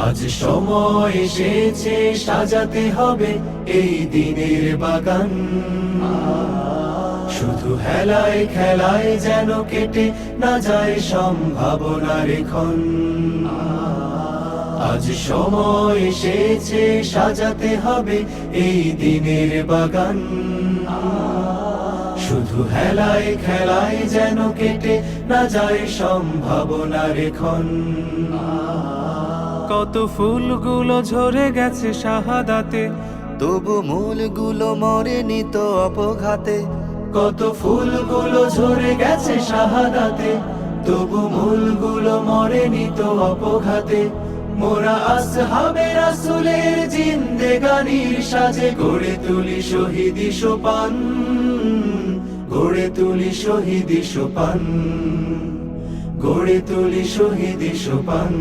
আজ সময় এসেছে সাজাতে হবে এই দিনের বাগান। শুধু হেলায় খেলায় যেন কেটে না যায় সম্ভাবনার ক্ষণ। আজ সময় এসেছে সাজাতে হবে এই দিনের বাগান। শুধু হেলায় খেলায় যেন কেটে না যায় সম্ভাবনার ক্ষণ। কত ফুলগুলো ঝরে গেছে শাহাদাতে, তবু মূলগুলো মরেনি তো অপঘাতে। কত ফুলগুলো ঝরে গেছে শাহাদাতে, তবু মূলগুলো মরেনি তো অপঘাতে। মোরা আসহাবে রাসূলের জিন্দেগানির সাজে গড়ে তুলি শহীদি সোপান, গড়ে তুলি শহীদি সোপান, গড়ে তুলি শহীদি সোপান।